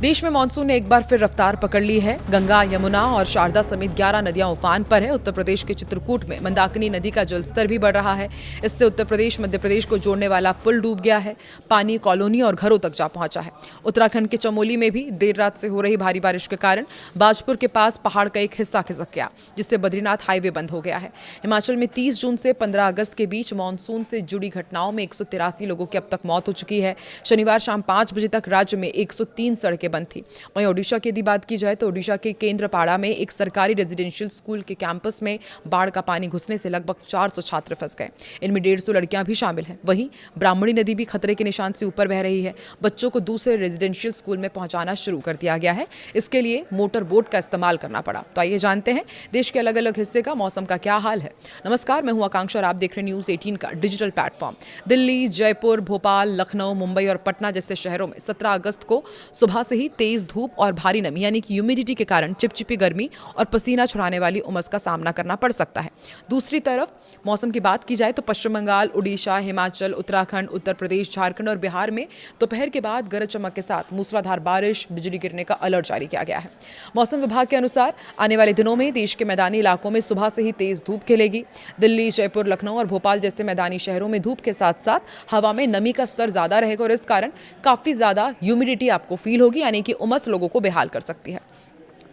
देश में मानसून ने एक बार फिर रफ्तार पकड़ ली है। गंगा, यमुना और शारदा समेत 11 नदियां उफान पर है। उत्तर प्रदेश के चित्रकूट में मंदाकिनी नदी का जलस्तर भी बढ़ रहा है। इससे उत्तर प्रदेश मध्य प्रदेश को जोड़ने वाला पुल डूब गया है। पानी कॉलोनी और घरों तक जा पहुंचा है। उत्तराखंड के चमोली में भी देर रात से हो रही भारी बारिश के कारण बाजपुर के पास पहाड़ का एक हिस्सा खिसक गया, जिससे बद्रीनाथ हाईवे बंद हो गया है। हिमाचल में 30 जून से 15 अगस्त के बीच मानसून से जुड़ी घटनाओं में 183 लोगों की अब तक मौत हो चुकी है। शनिवार शाम 5 बजे तक राज्य में 103 सड़कें बंद थी। वहीं ओडिशा की यदि बात की जाए तो ओडिशा के केंद्रपाड़ा में एक सरकारी रेजिडेंशियल स्कूल के कैंपस में बाढ़ का पानी घुसने से लगभग 400 छात्र फंस गए। इनमें 150 लड़कियां भी शामिल हैं। वहीं ब्राह्मणी नदी भी खतरे के निशान से ऊपर बह रही है। बच्चों को दूसरे रेजिडेंशियल स्कूल में पहुंचाना शुरू कर दिया गया है। इसके लिए मोटर बोट का इस्तेमाल करना पड़ा। तो आइए जानते हैं देश के अलग अलग हिस्से का मौसम का क्या हाल है। नमस्कार, मैं हूं आकांक्षा और आप देख रहे हैं न्यूज 18 का डिजिटल प्लेटफॉर्म। दिल्ली, जयपुर, भोपाल, लखनऊ, मुंबई और पटना जैसे शहरों में 17 अगस्त को सुबह से ही तेज धूप और भारी नमी यानी कि ह्यूमिडिटी के कारण चिपचिपी गर्मी और पसीना छुड़ाने वाली उमस का सामना करना पड़ सकता है। दूसरी तरफ मौसम की बात की जाए तो पश्चिम बंगाल, उड़ीसा, हिमाचल, उत्तराखंड, उत्तर प्रदेश, झारखंड और बिहार में दोपहर के बाद गरज चमक के साथ मूसलाधार बारिश, बिजली गिरने का अलर्ट जारी किया गया है। मौसम विभाग के अनुसार आने वाले दिनों में देश के मैदानी इलाकों में सुबह से ही तेज धूप खिलेगी। दिल्ली, जयपुर, लखनऊ और भोपाल जैसे मैदानी शहरों में धूप के साथ साथ हवा में नमी का स्तर ज्यादा रहेगा और इस कारण काफी ज्यादा ह्यूमिडिटी आपको फील होगी, यानी कि उमस लोगों को बेहाल कर सकती है।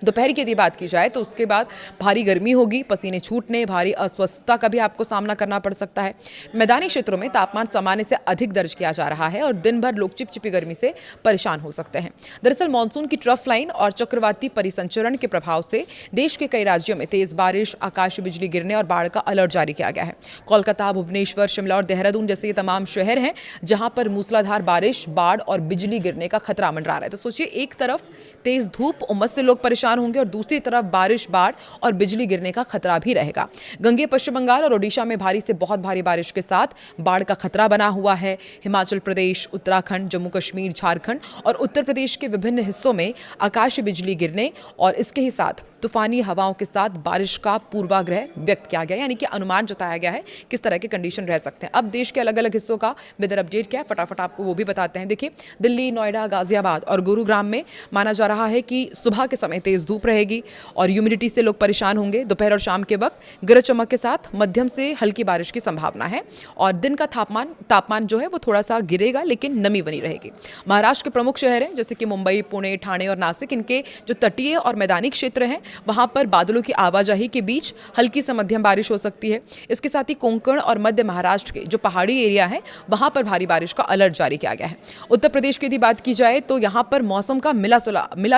दोपहर की यदि बात की जाए तो उसके बाद भारी गर्मी होगी, पसीने छूटने, भारी अस्वस्थता का भी आपको सामना करना पड़ सकता है। मैदानी क्षेत्रों में तापमान सामान्य से अधिक दर्ज किया जा रहा है और दिन भर लोग चिपचिपी गर्मी से परेशान हो सकते हैं। दरअसल मानसून की ट्रफ लाइन और चक्रवाती परिसंचरण के प्रभाव से देश के कई राज्यों में तेज बारिश, आकाशीय बिजली गिरने और बाढ़ का अलर्ट जारी किया गया है। कोलकाता, भुवनेश्वर, शिमला और देहरादून जैसे ये तमाम शहर हैं जहां पर मूसलाधार बारिश, बाढ़ और बिजली गिरने का खतरा मंडरा रहा है। तो सोचिए, एक तरफ तेज धूप, उमस से लोग परेशान होंगे और दूसरी तरफ बारिश, बाढ़ और बिजली गिरने का खतरा भी रहेगा। गंगे, पश्चिम बंगाल और ओडिशा में भारी से बहुत भारी बारिश के साथ बाढ़ का खतरा बना हुआ है। हिमाचल प्रदेश, उत्तराखंड, जम्मू कश्मीर, झारखंड और उत्तर प्रदेश के विभिन्न हिस्सों में आकाशीय बिजली गिरने और इसके ही साथ तूफानी हवाओं के साथ बारिश का पूर्वाग्रह व्यक्त किया गया, यानी कि अनुमान जताया गया है किस तरह के कंडीशन रह सकते हैं। अब देश के अलग अलग हिस्सों का वेदर अपडेट क्या है, फटाफट आपको वो भी बताते हैं। देखिए, दिल्ली, नोएडा, गाजियाबाद और गुरुग्राम में माना जा रहा है कि सुबह के समय तेज धूप रहेगी और ह्यूमिडिटी से लोग परेशान होंगे। दोपहर और शाम के वक्त गरज चमक के साथ मध्यम से हल्की बारिश की संभावना है और दिन का तापमान जो है वो थोड़ा सा गिरेगा, लेकिन नमी बनी रहेगी। महाराष्ट्र के प्रमुख शहर हैं जैसे कि मुंबई, पुणे, ठाणे और नासिक, इनके जो तटीय और मैदानी क्षेत्र हैं वहां पर बादलों की आवाजाही के बीच हल्की से मध्यम बारिश हो सकती है। इसके साथ ही कोंकण और मध्य महाराष्ट्र के जो पहाड़ी एरिया है वहां पर भारी बारिश का अलर्ट जारी किया गया है। उत्तर प्रदेश की यदि बात की जाए तो यहां पर मौसम का मिला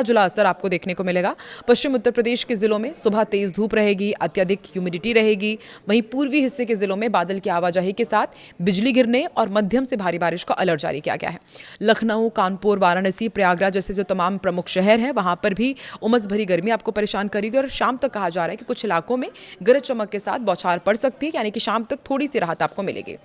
जुला असर आपको देखने को मिलेगा। पश्चिम उत्तर प्रदेश के जिलों में सुबह तेज धूप रहेगी, अत्यधिक ह्यूमिडिटी रहेगी। वहीं पूर्वी हिस्से के जिलों में बादल की आवाजाही के साथ बिजली गिरने और मध्यम से भारी बारिश का अलर्ट जारी किया गया है। लखनऊ, कानपुर, वाराणसी, प्रयागराज जैसे जो तमाम प्रमुख शहर हैं वहां पर भी उमस भरी गर्मी आपको परेशान करेगी और शाम तक कहा जा रहा है कि कुछ इलाकों में गरज चमक के साथ बौछार पड़ सकती है, यानी कि शाम तक थोड़ी सी राहत आपको मिलेगी।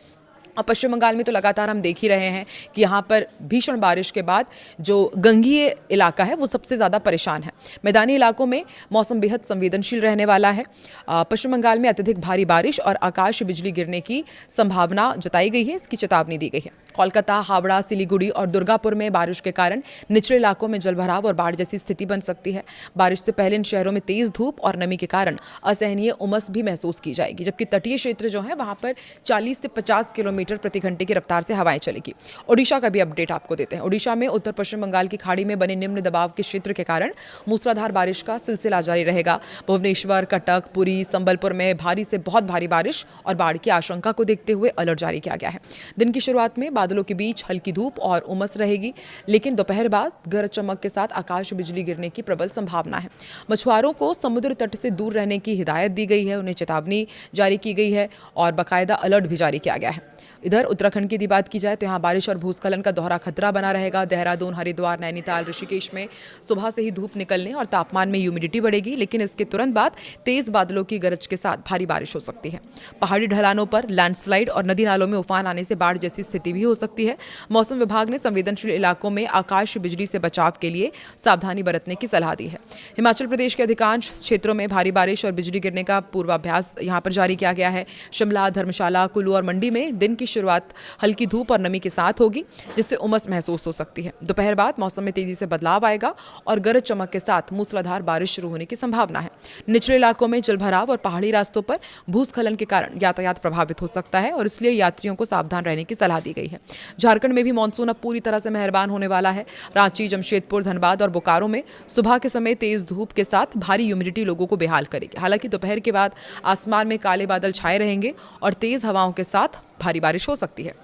और पश्चिम बंगाल में तो लगातार हम देख ही रहे हैं कि यहाँ पर भीषण बारिश के बाद जो गंगीय इलाका है वो सबसे ज़्यादा परेशान है। मैदानी इलाकों में मौसम बेहद संवेदनशील रहने वाला है। पश्चिम बंगाल में अत्यधिक भारी बारिश और आकाशीय बिजली गिरने की संभावना जताई गई है, इसकी चेतावनी दी गई है। कोलकाता, हावड़ा, सिलीगुड़ी और दुर्गापुर में बारिश के कारण निचले इलाकों में जलभराव और बाढ़ जैसी स्थिति बन सकती है। बारिश से पहले इन शहरों में तेज धूप और नमी के कारण असहनीय उमस भी महसूस की जाएगी, जबकि तटीय क्षेत्र जो है वहाँ पर 40 से 50 किलोमीटर प्रति घंटे की रफ्तार से हवाएं चलेगी। ओडिशा का भी अपडेट आपको देते हैं। ओडिशा में उत्तर पश्चिम बंगाल की खाड़ी में बने निम्न दबाव के क्षेत्र के कारण मूसलाधार बारिश का सिलसिला जारी रहेगा। भुवनेश्वर, कटक, पुरी, संबलपुर में भारी से बहुत भारी बारिश और बाढ़ की आशंका को देखते हुए अलर्ट जारी किया गया है। दिन की शुरुआत में बादलों के बीच हल्की धूप और उमस रहेगी, लेकिन दोपहर बाद गरज चमक के साथ आकाश बिजली गिरने की प्रबल संभावना है। मछुआरों को समुद्र तट से दूर रहने की हिदायत दी गई है, उन्हें चेतावनी जारी की गई है और बाकायदा अलर्ट भी जारी किया गया है। इधर उत्तराखंड की यदि बात की जाए तो यहाँ बारिश और भूस्खलन का दोहरा खतरा बना रहेगा। देहरादून, हरिद्वार, नैनीताल, ऋषिकेश में सुबह से ही धूप निकलने और तापमान में ह्यूमिडिटी बढ़ेगी, लेकिन इसके तुरंत बाद तेज बादलों की गरज के साथ भारी बारिश हो सकती है। पहाड़ी ढलानों पर लैंडस्लाइड और नदी नालों में उफान आने से बाढ़ जैसी स्थिति भी हो सकती है। मौसम विभाग ने संवेदनशील इलाकों में आकाश बिजली से बचाव के लिए सावधानी बरतने की सलाह दी है। हिमाचल प्रदेश के अधिकांश क्षेत्रों में भारी बारिश और बिजली गिरने का पूर्वाभ्यास यहाँ पर जारी किया गया है। शिमला, धर्मशाला, कुल्लू और मंडी में दिन की शुरुआत हल्की धूप और नमी के साथ होगी, जिससे उमस महसूस हो सकती है। दोपहर बाद मौसम में तेजी से बदलाव आएगा और गरज चमक के साथ मूसलाधार बारिश शुरू होने की संभावना है। निचले इलाकों में जलभराव और पहाड़ी रास्तों पर भूस्खलन के कारण यातायात प्रभावित हो सकता है और इसलिए यात्रियों को सावधान रहने की सलाह दी गई है। झारखंड में भी मानसून अब पूरी तरह से मेहरबान होने वाला है। रांची, जमशेदपुर, धनबाद और बोकारो में सुबह के समय तेज धूप के साथ भारी ह्यूमिडिटी लोगों को बेहाल करेगी। हालांकि दोपहर के बाद आसमान में काले बादल छाए रहेंगे और तेज हवाओं के साथ भारी बारिश हो सकती है।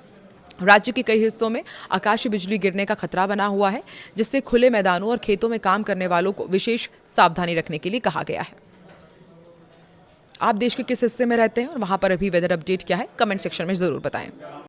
राज्य के कई हिस्सों में आकाशीय बिजली गिरने का खतरा बना हुआ है, जिससे खुले मैदानों और खेतों में काम करने वालों को विशेष सावधानी रखने के लिए कहा गया है। आप देश के किस हिस्से में रहते हैं और वहां पर अभी वेदर अपडेट क्या है, कमेंट सेक्शन में जरूर बताएं।